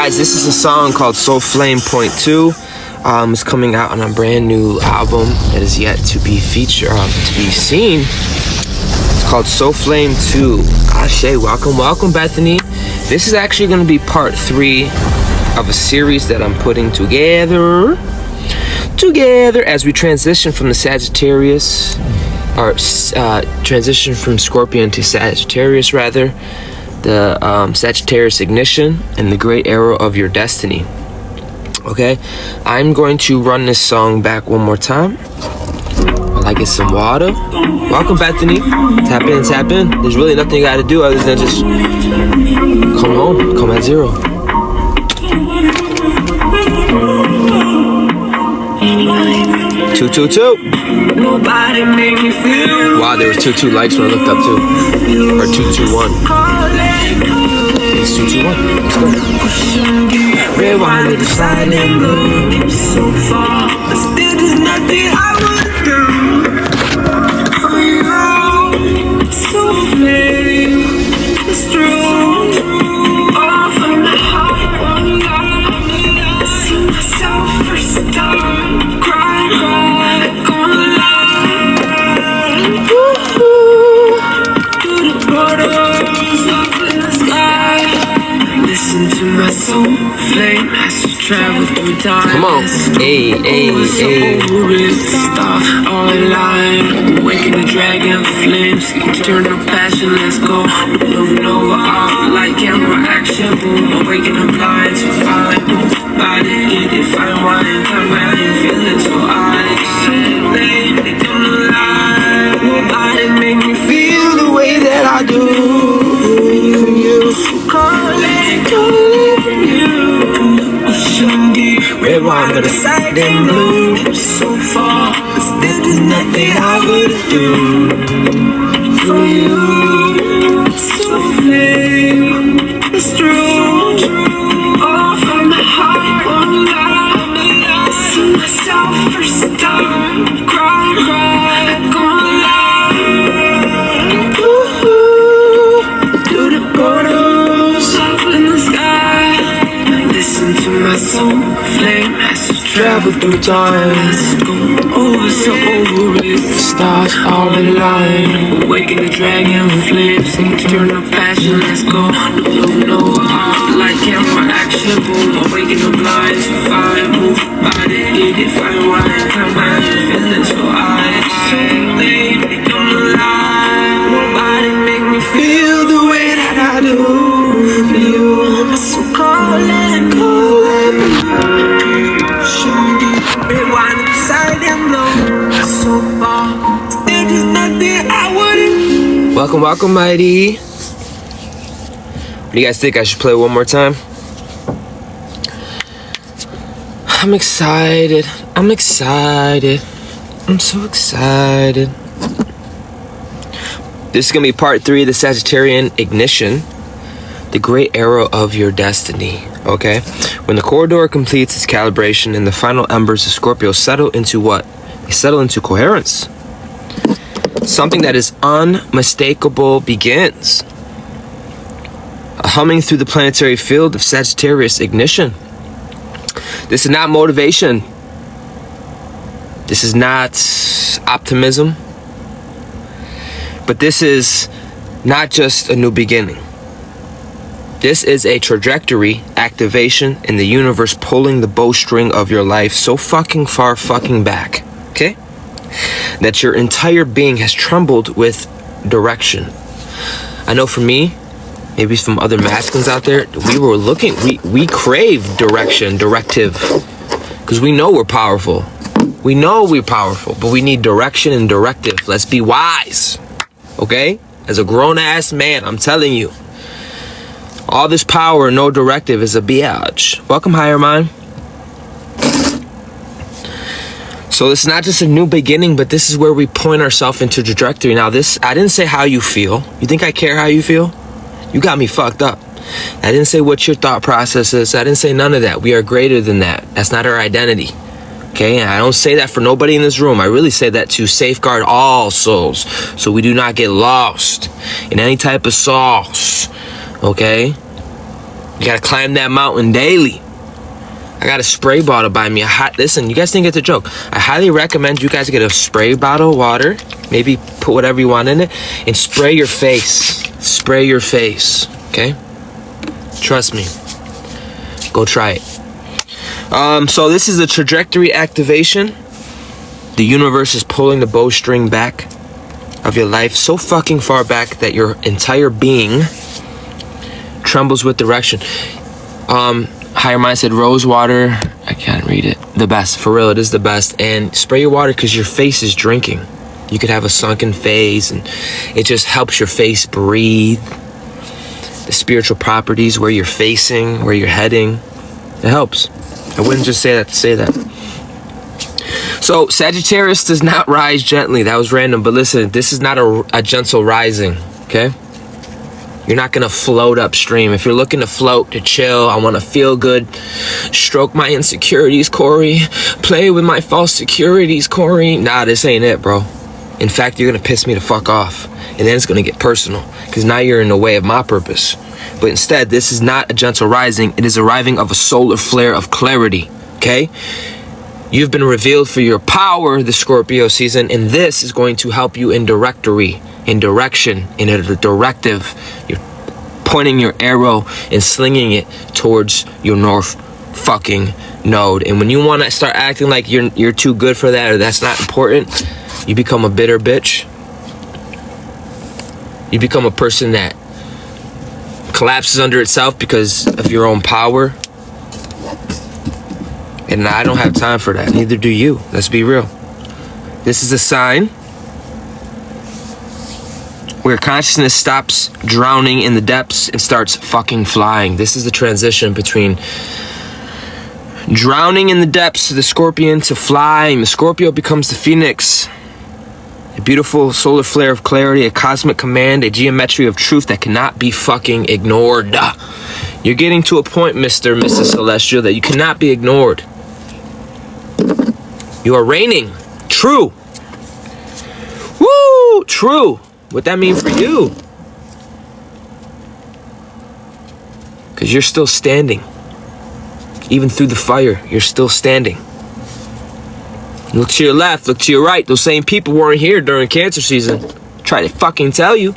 Guys, this is a song called Soul Flame Point 2. It's coming out on a brand new album that is yet to be featured, to be seen. It's called Soul Flame 2. Ashe, welcome Bethany. This is actually going to be part 3 of a series that I'm putting together as we transition from the Sagittarius, or transition from Scorpion to Sagittarius rather. The Sagittarius ignition and the great arrow of your destiny. Okay, I'm going to run this song back one more time while I get some water. Welcome, Bethany. Tap in. There's really nothing you got to do other than just come home, come at zero. Two. Nobody made me feel. Wow, there were 2 likes when I looked up too. Or 221. It's 221. Let's go. Rewind to the side and look so far, but still there's nothing I would do for you. So flame, it's true. All from the heart, one love. I see myself first time, cry, gonna lie. To the portals up in the sky. Listen to my soul flame as we travel through time. Come on. Hey. Stars all aligned. Waking the dragon flames. Eternal passion, let's go. Moving over all like camera action. Boom, awaken the blind to find. Body in it, find wine. Come out and feel it so I late, they come alive. Nobody make me feel the way that I do. You calling from you. Ocean deep, red wine by the side and blue. So far, but still there's nothing I would do for you. So flame, it's true. All from the heart, one love. I see myself first time, cry, gonna lie. To the portals up in the sky. Listen to my soul flame as we travel through time. Let's go over it. Stars all aligned. Awaken the dragon flames. Eternal passion. Let's go. No heart like camera action. Boom. Awaken the blind. Fire. Move body. Eat it. Find wine. Come out and feel it. So I late. They come alive. Nobody make me feel the way that I do. For you. So calling. Rewind inside and blow. So far, still there's nothing I wouldn't. Welcome, Mighty. What do you guys think? I should play one more time? I'm excited. I'm so excited. This is going to be part 3 of the Sagittarian ignition. The great arrow of your destiny. Okay? When the corridor completes its calibration and the final embers of Scorpio settle into what? They settle into coherence. Something that is unmistakable begins. A humming through the planetary field of Sagittarius ignition. This is not motivation. This is not optimism. But this is not just a new beginning. This is a trajectory activation in the universe pulling the bowstring of your life so fucking far fucking back, okay? That your entire being has trembled with direction. I know for me, maybe from other masculines out there, we crave directive. Because we know we're powerful. We know we're powerful, but we need direction and directive. Let's be wise, okay? As a grown-ass man, I'm telling you. All this power and no directive is a biatch. Welcome, Higher Mind. So this is not just a new beginning, but this is where we point ourselves into trajectory. Now this, I didn't say how you feel. You think I care how you feel? You got me fucked up. I didn't say what your thought process is. I didn't say none of that. We are greater than that. That's not our identity. Okay, and I don't say that for nobody in this room. I really say that to safeguard all souls, so we do not get lost in any type of sauce. Okay? You gotta climb that mountain daily. I got a spray bottle by me. Listen, you guys think it's a joke. I highly recommend you guys get a spray bottle of water. Maybe put whatever you want in it. And spray your face. Spray your face. Okay? Trust me. Go try it. So this is a trajectory activation. The universe is pulling the bowstring back of your life so fucking far back that your entire being trembles with direction. Higher Mind said rose water. I can't read it. The best. For real, it is the best. And spray your water because your face is drinking. You could have a sunken face, and it just helps your face breathe. The spiritual properties, where you're facing, where you're heading. It helps. I wouldn't just say that to say that. So, Sagittarius does not rise gently. That was random. But listen, this is not a gentle rising, okay? You're not going to float upstream. If you're looking to float, to chill, I want to feel good, stroke my insecurities, Corey, play with my false securities, Corey. Nah, this ain't it, bro. In fact, you're going to piss me the fuck off. And then it's going to get personal because now you're in the way of my purpose. But instead, this is not a gentle rising. It is arriving of a solar flare of clarity, okay? You've been revealed for your power this Scorpio season, and this is going to help you in directory, in direction, in a directive. You're pointing your arrow and slinging it towards your north fucking node. And when you want to start acting like you're too good for that, or that's not important, you become a bitter bitch. You become a person that collapses under itself because of your own power. And I don't have time for that. Neither do you. Let's be real. This is a sign where consciousness stops drowning in the depths and starts fucking flying. This is the transition between drowning in the depths of the Scorpion to flying. The Scorpio becomes the Phoenix. A beautiful solar flare of clarity, a cosmic command, a geometry of truth that cannot be fucking ignored. You're getting to a point, Mr. and Mrs. Celestial, that you cannot be ignored. You are reigning. True. Woo! True. What that mean for you? Because you're still standing. Even through the fire, you're still standing. Look to your left, look to your right. Those same people weren't here during Cancer season. Try to fucking tell you.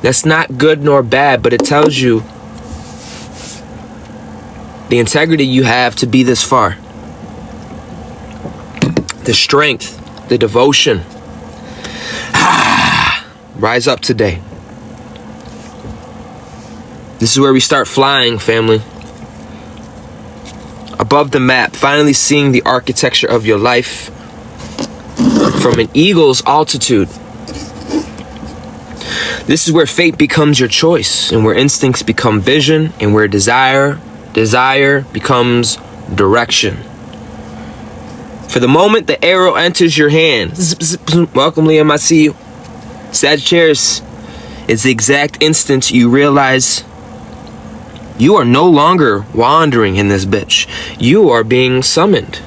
That's not good nor bad, but it tells you the integrity you have to be this far. The strength, the devotion. Rise up today. This is where we start flying, family. Above the map, finally seeing the architecture of your life from an eagle's altitude. This is where fate becomes your choice, and where instincts become vision, and where desire becomes direction. For the moment the arrow enters your hand, welcome Liam, I see you. Sagittarius, it's the exact instant you realize you are no longer wandering in this bitch. You are being summoned.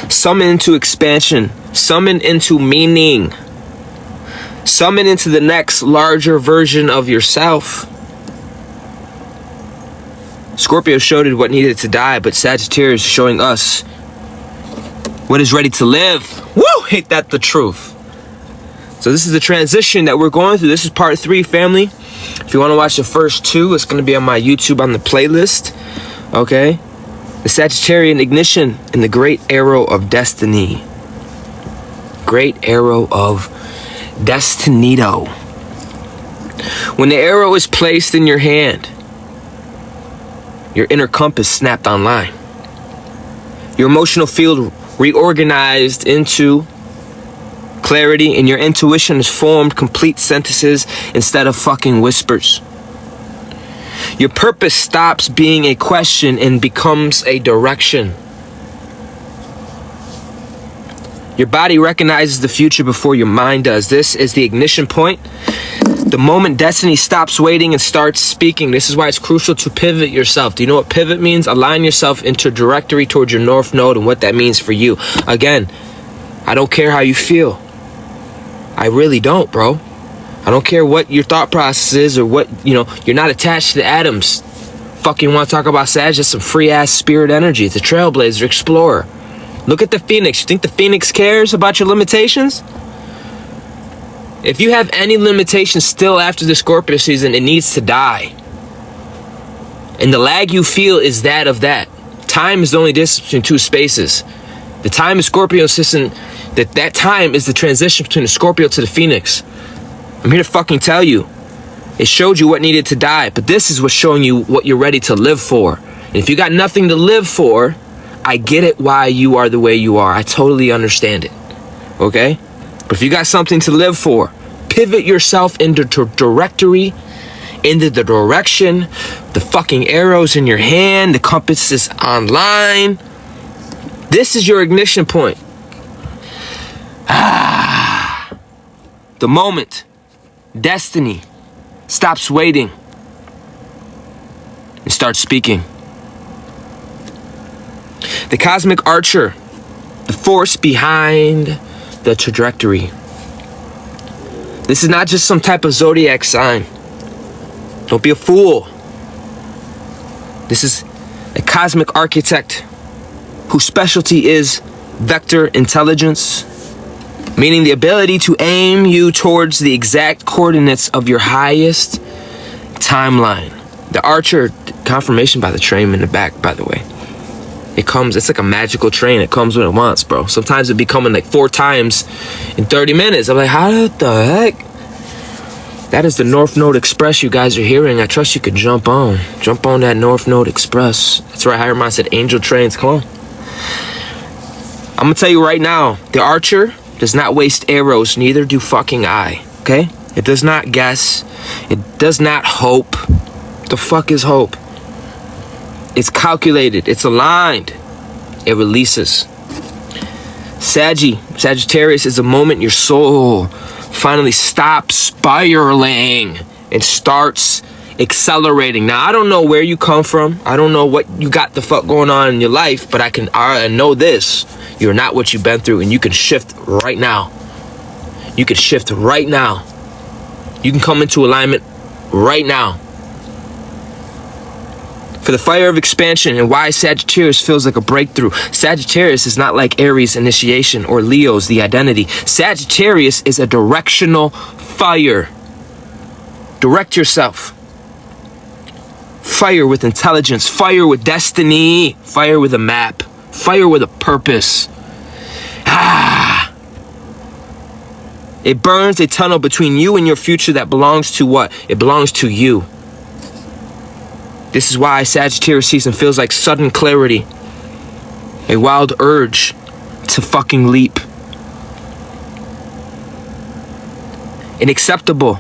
Summoned into expansion. Summoned into meaning. Summoned into the next larger version of yourself. Scorpio showed it what needed to die, but Sagittarius is showing us what is ready to live. Woo! Ain't that the truth? So this is the transition that we're going through. This is part 3, family. If you want to watch the first 2, it's going to be on my YouTube on the playlist. Okay? The Sagittarian ignition and the great arrow of destiny. Great arrow of destinito. When the arrow is placed in your hand, your inner compass snapped online. Your emotional field reorganized into clarity, and your intuition has formed complete sentences instead of fucking whispers. Your purpose stops being a question and becomes a direction. Your body recognizes the future before your mind does. This is the ignition point. The moment destiny stops waiting and starts speaking. This is why it's crucial to pivot yourself. Do you know what pivot means? Align yourself into directory towards your north node and what that means for you. Again, I don't care how you feel. I really don't, bro. I don't care what your thought process is or what, you're not attached to the atoms. Fucking want to talk about Sag? That's some free ass spirit energy. It's a trailblazer, explorer. Look at the Phoenix. You think the Phoenix cares about your limitations? If you have any limitations still after the Scorpio season, it needs to die. And the lag you feel is that of that. Time is the only distance between two spaces. The time in Scorpio season, that time is the transition between the Scorpio to the Phoenix. I'm here to fucking tell you. It showed you what needed to die, but this is what's showing you what you're ready to live for. And if you got nothing to live for, I get it why you are the way you are. I totally understand it. Okay? But if you got something to live for, pivot yourself into directory, into the direction, the fucking arrows in your hand, the compass is online. This is your ignition point. The moment destiny stops waiting and starts speaking. The cosmic archer, the force behind the trajectory. This is not just some type of zodiac sign. Don't be a fool. This is a cosmic architect whose specialty is vector intelligence, meaning the ability to aim you towards the exact coordinates of your highest timeline. The archer, confirmation by the train in the back, by the way. It's like a magical train. It comes when it wants, bro. Sometimes it be coming like 4 times in 30 minutes. I'm like, how the heck? That is the North Node Express you guys are hearing. I trust you could jump on that North Node Express. That's right, Hieroman said angel trains. Come on. I'm gonna tell you right now, the archer does not waste arrows, neither do fucking I, okay? It does not guess. It does not hope. The fuck is hope? It's calculated. It's aligned. It releases. Sagittarius is a moment your soul finally stops spiraling and starts accelerating. Now, I don't know where you come from. I don't know what you got the fuck going on in your life, but I know this. You're not what you've been through, and you can shift right now. You can shift right now. You can come into alignment right now. For the fire of expansion and why Sagittarius feels like a breakthrough. Sagittarius is not like Aries initiation or Leo's the identity. Sagittarius is a directional fire. Direct yourself. Fire with intelligence. Fire with destiny. Fire with a map. Fire with a purpose. It burns a tunnel between you and your future that belongs to what? It belongs to you. This is why Sagittarius season feels like sudden clarity. A wild urge to fucking leap. Inexplicable.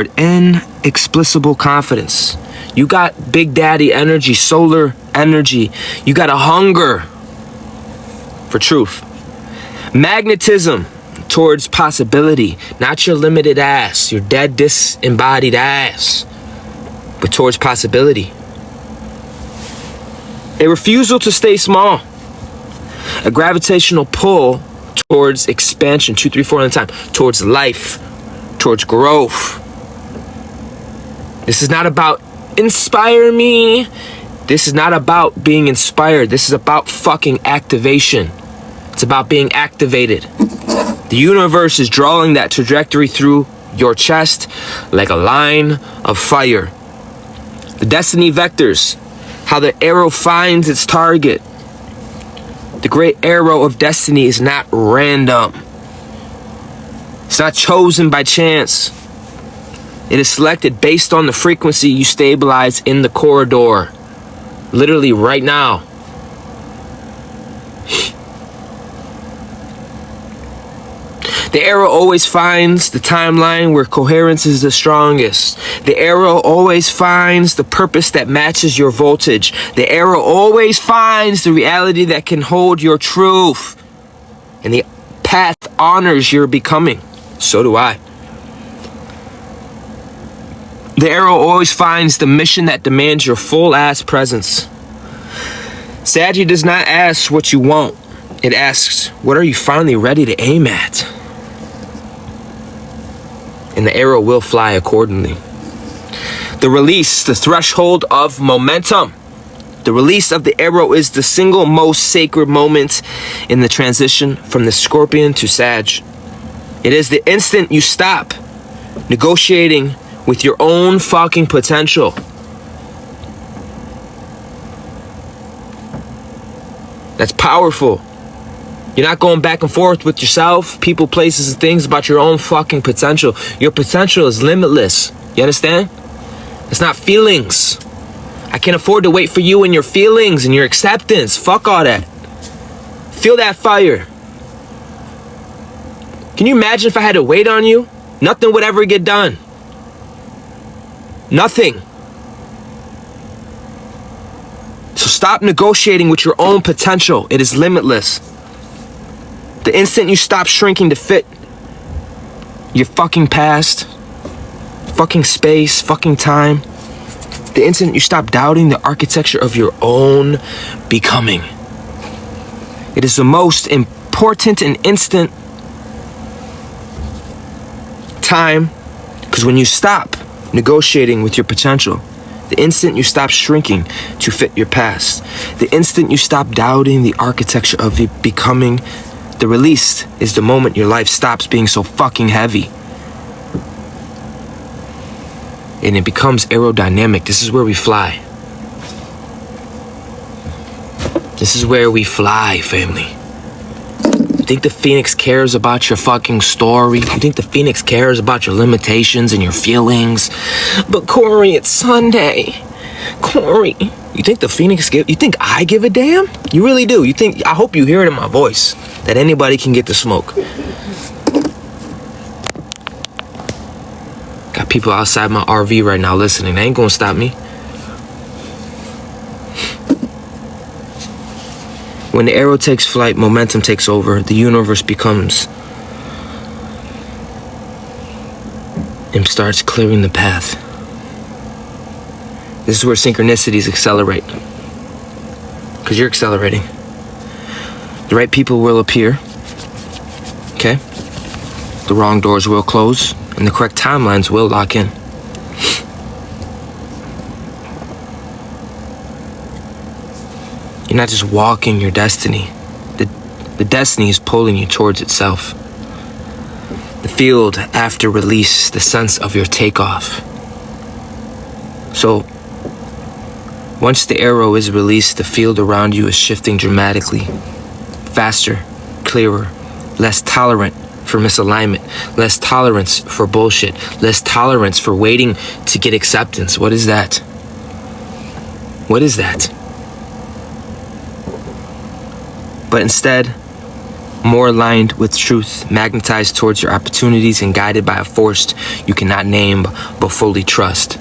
Inexplicable confidence. You got Big Daddy energy, solar energy. You got a hunger for truth. Magnetism towards possibility, not your limited ass, your dead disembodied ass, but towards possibility. A refusal to stay small. A gravitational pull towards expansion, 2, 3, 4 at a time, towards life, towards growth. This is not about inspire me. This is not about being inspired. This is about fucking activation. It's about being activated. The universe is drawing that trajectory through your chest like a line of fire. The destiny vectors, how the arrow finds its target. The great arrow of destiny is not random. It's not chosen by chance. It is selected based on the frequency you stabilize in the corridor. Literally right now. The arrow always finds the timeline where coherence is the strongest. The arrow always finds the purpose that matches your voltage. The arrow always finds the reality that can hold your truth. And the path honors your becoming. So do I. The arrow always finds the mission that demands your full ass presence. Saggy does not ask what you want. It asks, what are you finally ready to aim at? and the arrow will fly accordingly. The release, the threshold of momentum. The release of the arrow is the single most sacred moment in the transition from the Scorpion to Sag. It is the instant you stop negotiating with your own fucking potential. That's powerful. You're not going back and forth with yourself, people, places, and things about your own fucking potential. Your potential is limitless. You understand? It's not feelings. I can't afford to wait for you and your feelings and your acceptance. Fuck all that. Feel that fire. Can you imagine if I had to wait on you? Nothing would ever get done. Nothing. So stop negotiating with your own potential. It is limitless. The instant you stop shrinking to fit your fucking past, fucking space, fucking time, the instant you stop doubting the architecture of your own becoming. It is the most important and instant time, because when you stop negotiating with your potential, the instant you stop shrinking to fit your past, the instant you stop doubting the architecture of your becoming, the release is the moment your life stops being so fucking heavy. And it becomes aerodynamic. This is where we fly. This is where we fly, family. You think the Phoenix cares about your fucking story? You think the Phoenix cares about your limitations and your feelings? But Corey, it's Sunday. Corey, you think the Phoenix you think I give a damn? You really do. I hope you hear it in my voice that anybody can get the smoke. Got people outside my RV right now listening. They ain't gonna stop me. When the arrow takes flight, momentum takes over. The universe becomes and starts clearing the path. This is where synchronicities accelerate. Because you're accelerating. The right people will appear. Okay? The wrong doors will close. And the correct timelines will lock in. You're not just walking your destiny. The destiny is pulling you towards itself. The field after release, the sense of your takeoff. So, once the arrow is released, the field around you is shifting dramatically. Faster, clearer, less tolerant for misalignment, less tolerance for bullshit, less tolerance for waiting to get acceptance. What is that? What is that? But instead, more aligned with truth, magnetized towards your opportunities and guided by a force you cannot name but fully trust.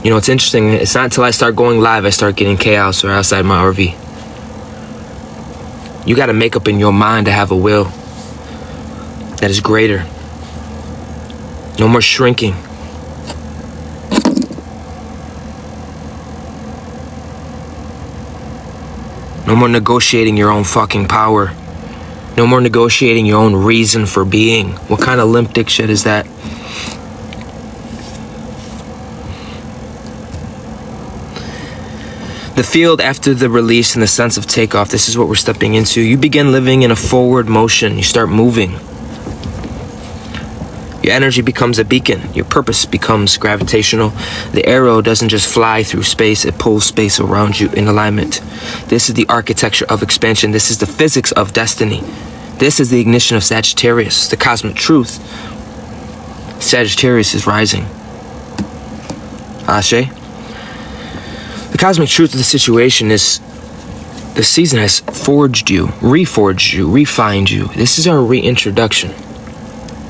You know, it's interesting. It's not until I start going live I start getting chaos or outside my RV. You got to make up in your mind to have a will that is greater. No more shrinking. No more negotiating your own fucking power. No more negotiating your own reason for being. What kind of limp dick shit is that? The field after the release and the sense of takeoff, this is what we're stepping into. You begin living in a forward motion. You start moving. Your energy becomes a beacon. Your purpose becomes gravitational. The arrow doesn't just fly through space, it pulls space around you in alignment. This is the architecture of expansion. This is the physics of destiny. This is the ignition of Sagittarius, the cosmic truth. Sagittarius is rising. Ashe. The cosmic truth of the situation is the season has forged you, reforged you, refined you. This is our reintroduction.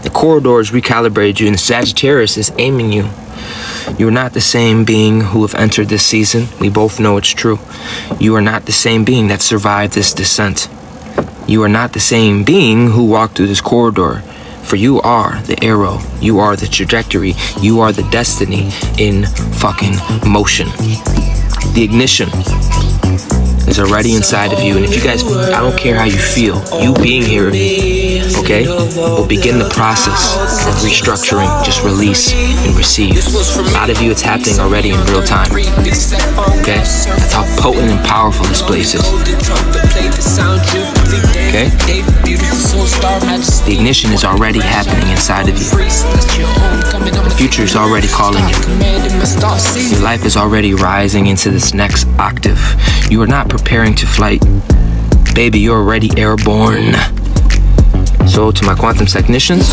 The corridors recalibrated you, and the Sagittarius is aiming you. You are not the same being who have entered this season. We both know it's true. You are not the same being that survived this descent. You are not the same being who walked through this corridor. For you are the arrow. You are the trajectory. You are the destiny in fucking motion. The ignition is already inside of you. And if you guys, I don't care how you feel, you being here, okay, will begin the process of restructuring. Just release and receive. A lot of you, it's happening already in real time. Okay? That's how potent and powerful this place is. Okay? The ignition is already happening inside of you. The future is already calling you. Your life is already rising into this next octave. You are not preparing to flight. Baby, you're already airborne. So to my quantum technicians,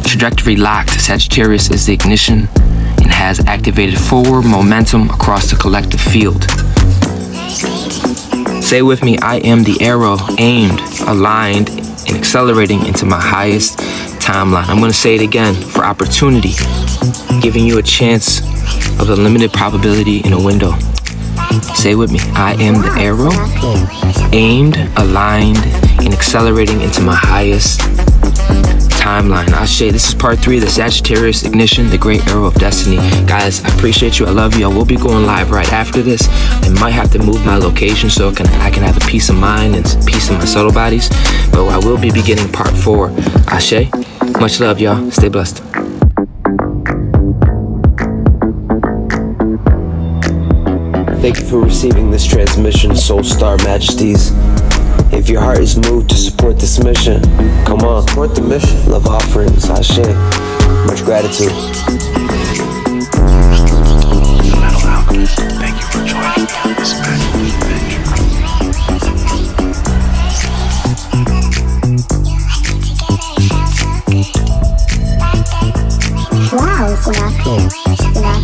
trajectory locked. Sagittarius is the ignition and has activated forward momentum across the collective field. Say with me, I am the arrow aimed, aligned, and accelerating into my highest timeline. I'm going to say it again for opportunity, giving you a chance of a limited probability in a window. Say with me, I am the arrow, aimed, aligned, and accelerating into my highest timeline. Ashe, this is part 3 of the Sagittarius ignition, the great arrow of destiny. Guys, I appreciate you. I love you. I will be going live right after this. I might have to move my location so I can have a peace of mind and peace in my subtle bodies. But I will be beginning part 4. Ashe, much love, y'all. Stay blessed. Thank you for receiving this transmission, Soul Star Majesties. If your heart is moved to support this mission, come on, support the mission. Love offerings, Ashe. Much gratitude. Thank you for joining me on this magical adventure. Wow, Sinatra.